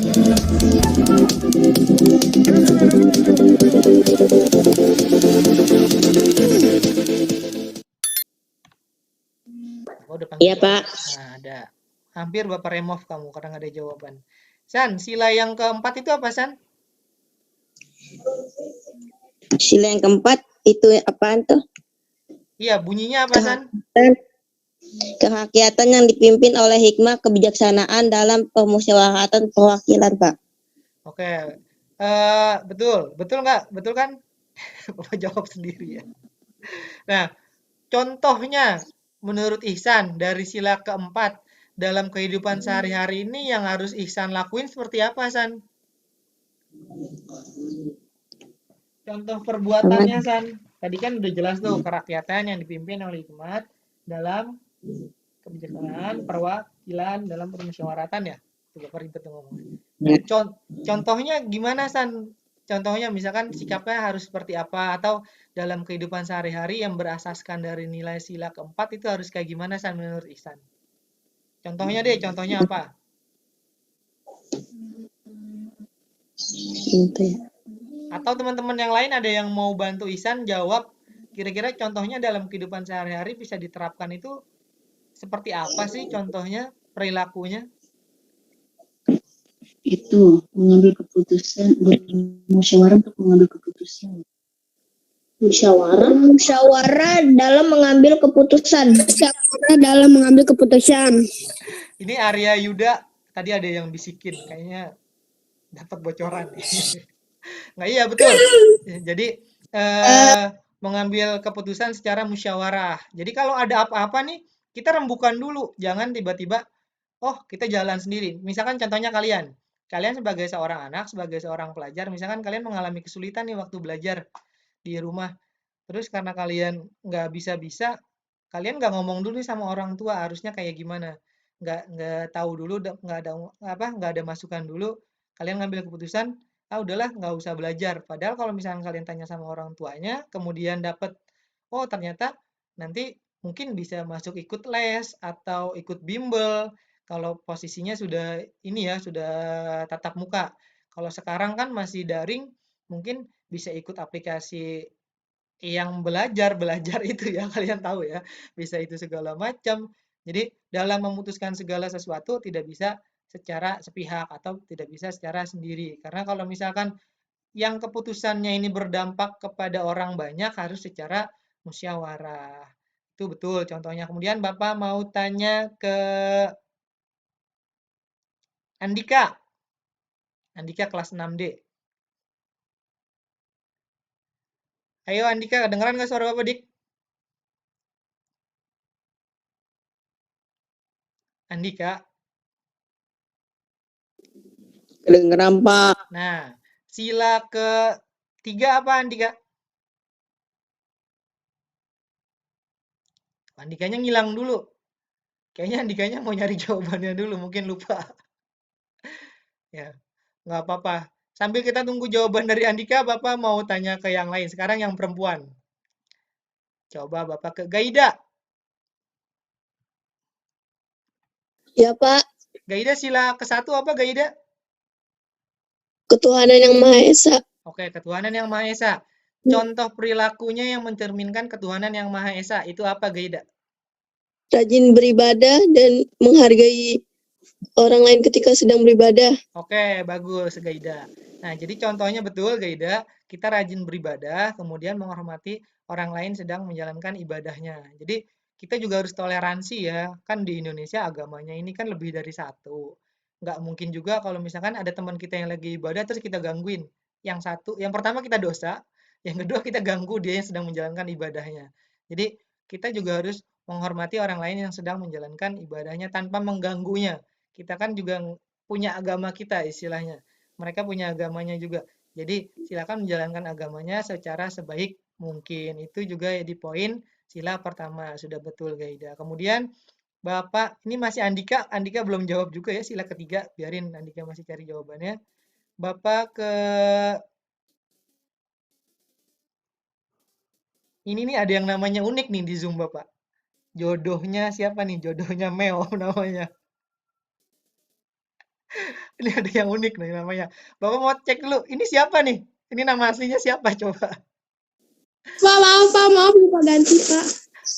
Oh, udah panggil. Iya, Pak. Nah, ada. Hampir Bapak remove kamu karena nggak ada jawaban. San, sila yang keempat itu apa, San? Sila yang keempat itu apaan tuh? Iya, bunyinya apa, San? Kerakyatan yang dipimpin oleh hikmah kebijaksanaan dalam permusyawaratan perwakilan, Pak. Oke. Betul. Betul nggak? Betul kan? Bapak jawab sendiri ya. Nah, contohnya menurut Ihsan dari sila keempat dalam kehidupan sehari-hari ini yang harus Ihsan lakuin seperti apa, San? Contoh perbuatannya, San. Tadi kan udah jelas tuh kerakyatan yang dipimpin oleh hikmat dalam kebijaksanaan perwakilan dalam permusyawaratan ya. Tuh Bapak ribet ngomongnya. Nah, contohnya gimana, San? Contohnya misalkan sikapnya harus seperti apa atau dalam kehidupan sehari-hari yang berasaskan dari nilai sila keempat itu harus kayak gimana, San, menurut Ihsan? Contohnya deh, contohnya apa? Atau teman-teman yang lain ada yang mau bantu Ihsan jawab kira-kira contohnya dalam kehidupan sehari-hari bisa diterapkan itu seperti apa sih contohnya perilakunya? Itu mengambil keputusan, bermusyawarah untuk mengambil keputusan. Musyawarah dalam mengambil keputusan. Ini Arya Yuda tadi ada yang bisikin kayaknya dapat bocoran. Nggak, iya betul. Jadi mengambil keputusan secara musyawarah. Jadi kalau ada apa-apa nih kita rembukan dulu, jangan tiba-tiba oh kita jalan sendiri. Misalkan contohnya kalian sebagai seorang anak, sebagai seorang pelajar, misalkan kalian mengalami kesulitan nih waktu belajar di rumah. Terus karena kalian nggak bisa-bisa, kalian nggak ngomong dulu nih sama orang tua harusnya kayak gimana. Nggak tahu dulu, nggak ada masukan dulu. Kalian ngambil keputusan, ah udahlah nggak usah belajar. Padahal kalau misalnya kalian tanya sama orang tuanya, kemudian dapat, oh ternyata nanti mungkin bisa masuk ikut les atau ikut bimbel. Kalau posisinya sudah ini ya, sudah tatap muka. Kalau sekarang kan masih daring, mungkin bisa ikut aplikasi yang belajar itu ya kalian tahu ya bisa itu segala macam. Jadi dalam memutuskan segala sesuatu tidak bisa secara sepihak atau tidak bisa secara sendiri karena kalau misalkan yang keputusannya ini berdampak kepada orang banyak harus secara musyawarah. Itu betul contohnya. Kemudian Bapak mau tanya ke Andika. Andika kelas 6D. Ayo Andika, kedengeran nggak suara Bapak, Dik? Andika. Kedengeran, Pak. Nah, sila ketiga apa Andika? Andikanya ngilang dulu. Kayaknya Andikanya mau nyari jawabannya dulu, mungkin lupa. Ya, nggak apa-apa. Sambil kita tunggu jawaban dari Andika, Bapak mau tanya ke yang lain. Sekarang yang perempuan. Coba Bapak ke Gaida. Ya, Pak. Gaida sila ke-1 apa Gaida? Ketuhanan yang Maha Esa. Oke, ketuhanan yang Maha Esa. Contoh perilakunya yang mencerminkan ketuhanan yang Maha Esa, itu apa Gaida? Rajin beribadah dan menghargai orang lain ketika sedang beribadah. Oke, bagus Gaida. Nah, jadi contohnya betul Gaida, kita rajin beribadah, kemudian menghormati orang lain sedang menjalankan ibadahnya. Jadi kita juga harus toleransi ya, kan di Indonesia agamanya ini kan lebih dari satu. Nggak mungkin juga kalau misalkan ada teman kita yang lagi ibadah terus kita gangguin. Yang satu, yang pertama kita dosa, yang kedua kita ganggu dia yang sedang menjalankan ibadahnya. Jadi kita juga harus menghormati orang lain yang sedang menjalankan ibadahnya tanpa mengganggunya. Kita kan juga punya agama kita istilahnya. Mereka punya agamanya juga. Jadi silakan menjalankan agamanya secara sebaik mungkin. Itu juga di poin sila pertama. Sudah betul Gaida. Kemudian Bapak, ini masih Andika. Andika belum jawab juga ya sila ketiga. Biarin Andika masih cari jawabannya. Bapak ke ini nih ada yang namanya unik nih di Zoom Bapak. Jodohnya siapa nih? Jodohnya Meo namanya. Ini ada yang unik nih namanya. Bapak mau cek dulu. Ini siapa nih? Ini nama aslinya siapa coba? Pak, maaf lupa ganti Pak.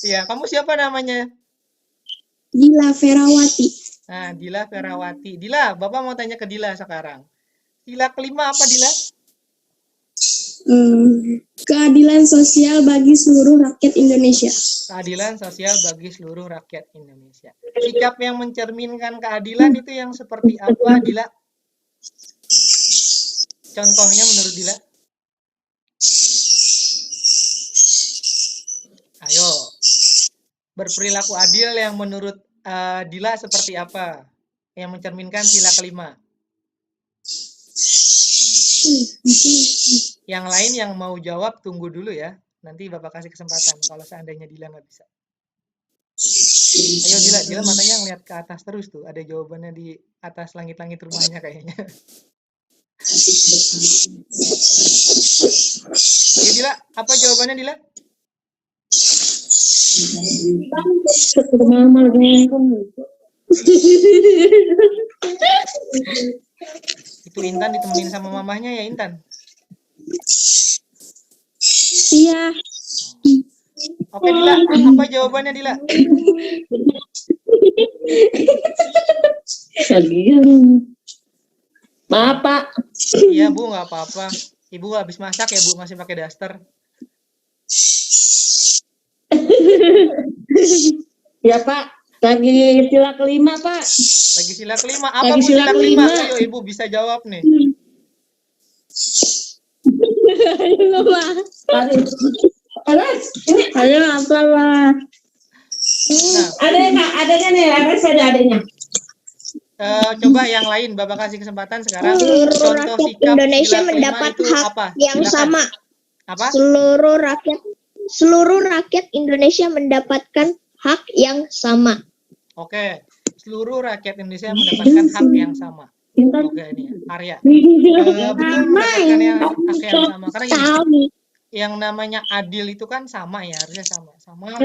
Iya, kamu siapa namanya? Dila Ferawati. Nah, Dila Ferawati. Dila, Bapak mau tanya ke Dila sekarang. Sila kelima apa, Dila? Keadilan sosial bagi seluruh rakyat Indonesia. Keadilan sosial bagi seluruh rakyat Indonesia. Sikap yang mencerminkan keadilan itu yang seperti apa, Dila? Contohnya menurut Dila? Ayo. Berperilaku adil yang menurut Dila seperti apa? Yang mencerminkan sila kelima. Yang lain yang mau jawab tunggu dulu ya. Nanti Bapak kasih kesempatan kalau seandainya Dila nggak bisa. Ayo Dila matanya ngeliat ke atas terus tuh. Ada jawabannya di atas langit-langit rumahnya kayaknya. Ayo Dila, apa jawabannya Dila? Itu Intan ditemenin sama mamahnya ya Intan? Iya. Oke Dila, apa jawabannya Dila? Maaf Pak. Iya Bu, nggak apa-apa. Ibu habis masak ya Bu, masih pakai daster. Ya Pak, lagi sila kelima Pak. Lagi sila kelima. Apa Lagi Bu sila sila kelima? kelima. Ayo Ibu bisa jawab nih. Ayo apa Pak? Nah, Adanya nih, ada adanya. coba yang lain Bapak kasih kesempatan sekarang. Seluruh Contoh rakyat sikap Indonesia sila kelima mendapat itu hak apa? yang Silakan. sama. Apa? Seluruh rakyat Indonesia mendapatkan hak yang sama. Oke. Seluruh rakyat Indonesia mendapatkan hak yang sama. Oke, ini Arya. Betul mendapatkan hak yang sama. Karena gini, yang namanya adil itu kan sama ya, harusnya sama semuanya.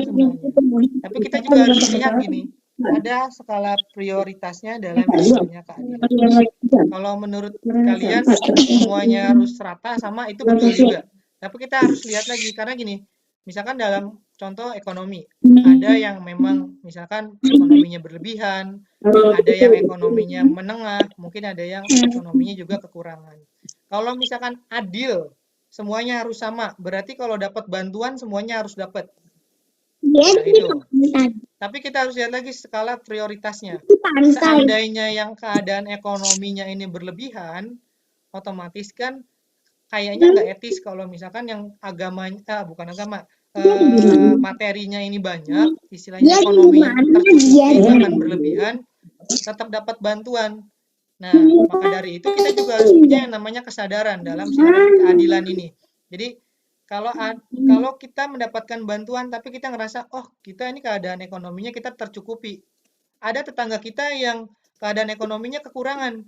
Tapi kita juga harus lihat gini, ada skala prioritasnya dalam namanya keadilan. Kalau menurut kalian semuanya harus rata sama, itu betul juga. Tapi kita harus lihat lagi, karena gini, misalkan dalam contoh ekonomi, ada yang memang misalkan ekonominya berlebihan, ada yang ekonominya menengah, mungkin ada yang ekonominya juga kekurangan. Kalau misalkan adil, semuanya harus sama, berarti kalau dapat bantuan semuanya harus dapat. Nah, itu. Tapi kita harus lihat lagi skala prioritasnya. Seandainya yang keadaan ekonominya ini berlebihan, otomatis kan kayaknya nggak etis kalau misalkan yang agamanya, bukan agama, materinya ini banyak, istilahnya ekonominya tercukupi bahkan berlebihan, tetap dapat bantuan. Nah, maka dari itu kita juga harus punya yang namanya kesadaran dalam syarat keadilan ini. Jadi kalau kita mendapatkan bantuan tapi kita ngerasa oh kita ini keadaan ekonominya kita tercukupi. Ada tetangga kita yang keadaan ekonominya kekurangan.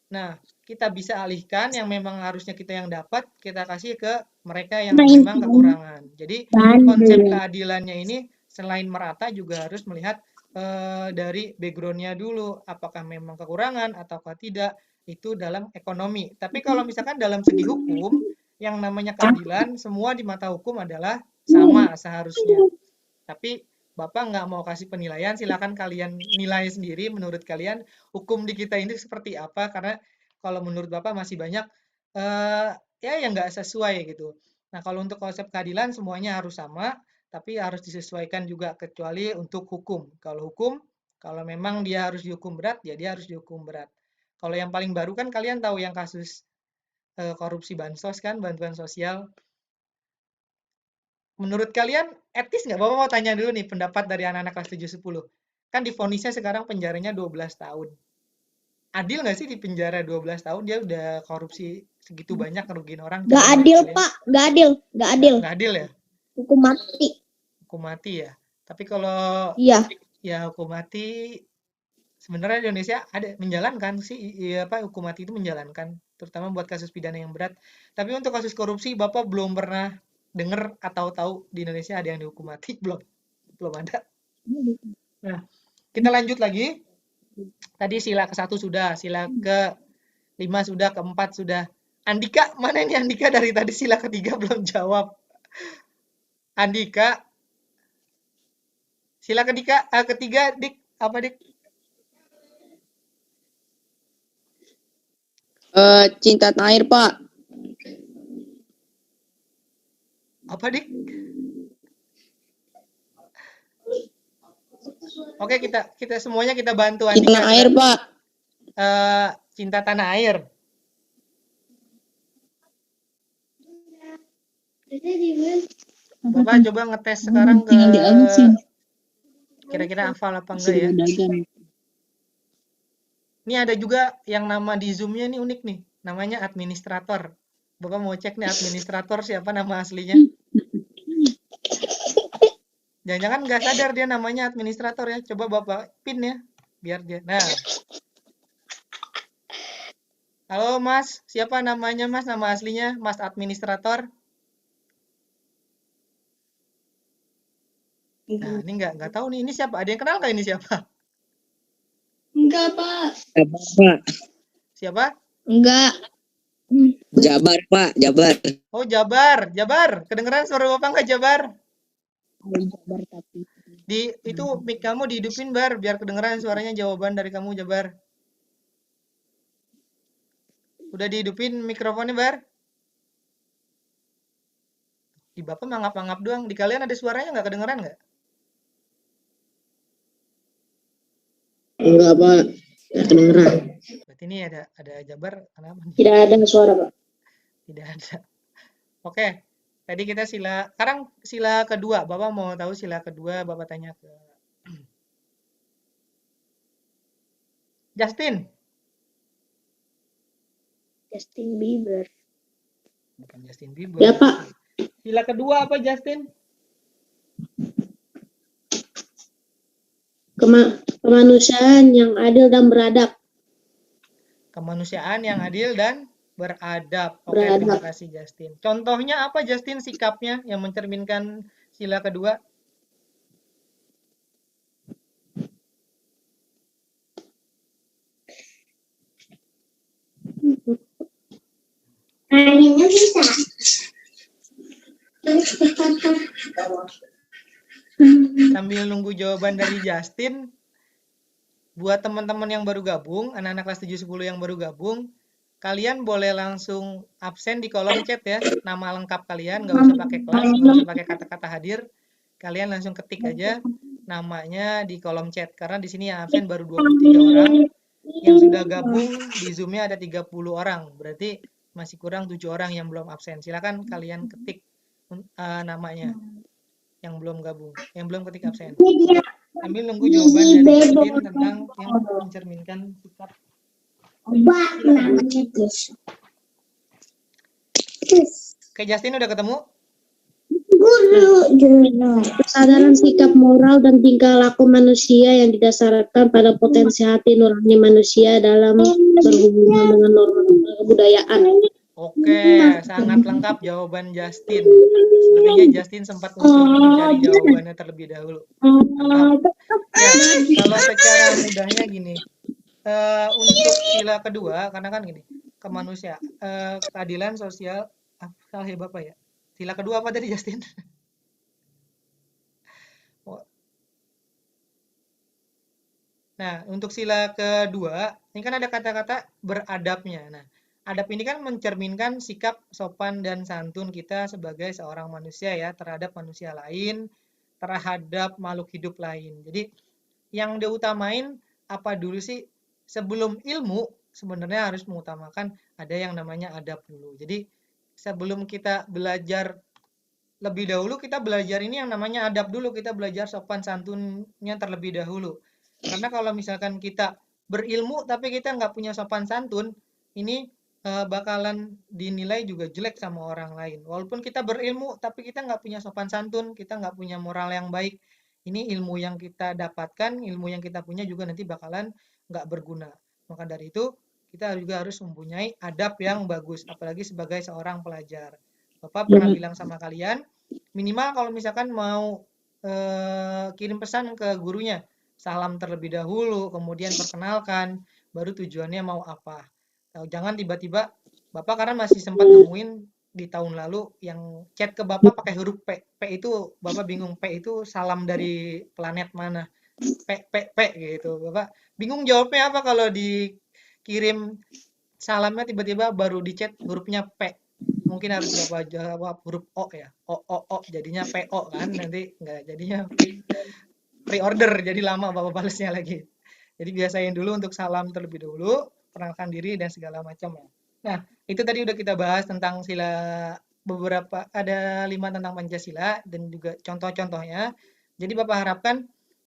Nah, kita bisa alihkan yang memang harusnya kita yang dapat, kita kasih ke mereka yang memang kekurangan. Jadi konsep keadilannya ini selain merata juga harus melihat dari background-nya dulu, apakah memang kekurangan ataukah tidak, itu dalam ekonomi. Tapi kalau misalkan dalam segi hukum, yang namanya keadilan, semua di mata hukum adalah sama seharusnya. Tapi Bapak nggak mau kasih penilaian, silakan kalian nilai sendiri menurut kalian hukum di kita ini seperti apa, karena kalau menurut Bapak masih banyak ya yang nggak sesuai gitu. Nah, kalau untuk konsep keadilan semuanya harus sama, tapi harus disesuaikan juga kecuali untuk hukum. Kalau hukum, kalau memang dia harus dihukum berat, ya dia harus dihukum berat. Kalau yang paling baru kan kalian tahu yang kasus korupsi bansos kan, bantuan sosial. Menurut kalian etis nggak? Bapak mau tanya dulu nih pendapat dari anak-anak kelas 7-10. Kan divonisnya sekarang penjaranya 12 tahun. Adil nggak sih di penjara 12 tahun dia udah korupsi segitu banyak ngerugiin orang? Gak adil Pak, gak adil. Nggak adil ya? Hukum mati. Hukum mati ya. Tapi kalau Iya. ya hukum mati sebenarnya di Indonesia ada menjalankan sih apa hukum mati itu menjalankan terutama buat kasus pidana yang berat. Tapi untuk kasus korupsi Bapak belum pernah dengar atau tahu di Indonesia ada yang dihukum mati? Belum ada. Nah, kita lanjut lagi. Tadi sila ke-1 sudah, sila 5 sudah, keempat sudah. Andika, mana ini Andika dari tadi sila ketiga belum jawab. Andika, sila ketiga, Dik, apa Dik? Cinta tanah air, Pak. Apa Dik? Oke, kita semuanya kita bantu Cinta Andika. tanah air, Pak. Cinta tanah air. Bapak coba ngetes sekarang ke tinggal dihabisin. kira-kira hafal apa Masih enggak ya. dagang. Ini ada juga yang nama di Zoom-nya ini unik nih. Namanya administrator. Bapak mau cek nih administrator siapa nama aslinya. Jangan-jangan nggak sadar dia namanya administrator ya. Coba Bapak pin ya. Biar dia. Nah. Halo Mas, siapa namanya Mas? Nama aslinya Mas administrator? Nah, ini nggak tahu nih. Ini siapa? Ada yang kenal nggak ini siapa? Enggak, Pak. Jabar, Pak. Siapa? Enggak. Jabar, Pak. Jabar. Oh, Jabar. Jabar. Kedengeran suara Bapak nggak Jabar? Jabar tapi. Itu mic kamu dihidupin Bar, biar kedengeran suaranya jawaban dari kamu Jabar. Udah dihidupin mikrofonnya Bar? Di Bapak mangap-mangap doang. Di kalian ada suaranya nggak kedengeran nggak? Enggak, Pak. Enggak kedengeran. Berarti ini ada Jabar. Kenapa nih? Tidak ada suara, Pak. Tidak ada. Oke. Tadi kita sekarang sila kedua. Bapak mau tahu sila kedua, Bapak tanya ke Justin. Justin Bieber. Bukan Justin Bieber. Ya, Pak. Sila kedua apa Justin? Kemanusiaan yang adil dan beradab. Kemanusiaan yang adil dan beradab. Oke, terima kasih Justin. Contohnya apa Justin sikapnya yang mencerminkan sila kedua? Kayaknya bisa. Sambil nunggu jawaban dari Justin, buat teman-teman yang baru gabung, anak-anak kelas 7-10 yang baru gabung, kalian boleh langsung absen di kolom chat ya, nama lengkap kalian, nggak usah pakai kelas, nggak usah pakai kata-kata hadir, kalian langsung ketik aja namanya di kolom chat, karena di sini yang absen baru 23 orang, yang sudah gabung di Zoom-nya ada 30 orang, berarti masih kurang 7 orang yang belum absen. Silakan kalian ketik namanya yang belum gabung, yang belum ketik absen. Sambil nunggu jawaban dari Justin tentang yang mencerminkan sikap. Oke, Justin udah ketemu? Kesadaran sikap moral dan tingkah laku manusia yang didasarkan pada potensi hati nurani manusia dalam berhubungan dengan norma kebudayaan. Oke, sangat lengkap jawaban Justin. Sepertinya Justin sempat mencari jawabannya terlebih dahulu. Mantap. Ya, kalau secara mudahnya gini, untuk sila kedua, karena kan gini, kemanusiaan, keadilan sosial, salah ya Bapak ya. Sila kedua apa tadi Justin? Nah, untuk sila kedua, ini kan ada kata-kata beradabnya. Nah, adab ini kan mencerminkan sikap sopan dan santun kita sebagai seorang manusia ya, terhadap manusia lain, terhadap makhluk hidup lain. Jadi, yang diutamain apa dulu sih? Sebelum ilmu, sebenarnya harus mengutamakan ada yang namanya adab dulu. Jadi, sebelum kita belajar lebih dahulu, kita belajar ini yang namanya adab dulu. Kita belajar sopan santunnya terlebih dahulu. Karena kalau misalkan kita berilmu tapi kita nggak punya sopan santun, ini bakalan dinilai juga jelek sama orang lain. Walaupun kita berilmu tapi kita nggak punya sopan santun, kita nggak punya moral yang baik, ini ilmu yang kita dapatkan, ilmu yang kita punya juga nanti bakalan nggak berguna. Maka dari itu kita juga harus mempunyai adab yang bagus, apalagi sebagai seorang pelajar. Bapak pernah bilang sama kalian, minimal kalau misalkan mau kirim pesan ke gurunya, salam terlebih dahulu, kemudian perkenalkan, baru tujuannya mau apa. Jangan tiba-tiba Bapak karena masih sempat nemuin di tahun lalu yang chat ke Bapak pakai huruf P. P itu Bapak bingung, P itu salam dari planet mana? P gitu. Bapak bingung jawabnya apa kalau dikirim salamnya tiba-tiba baru di chat hurufnya P. Mungkin harus Bapak jawab huruf O ya. O jadinya PO kan nanti nggak jadinya pre-order jadi lama Bapak balesnya lagi. Jadi biasain dulu untuk salam terlebih dahulu, perkenalkan diri dan segala macam ya. Nah, itu tadi udah kita bahas tentang sila beberapa ada 5 tentang Pancasila dan juga contoh-contohnya. Jadi Bapak harapkan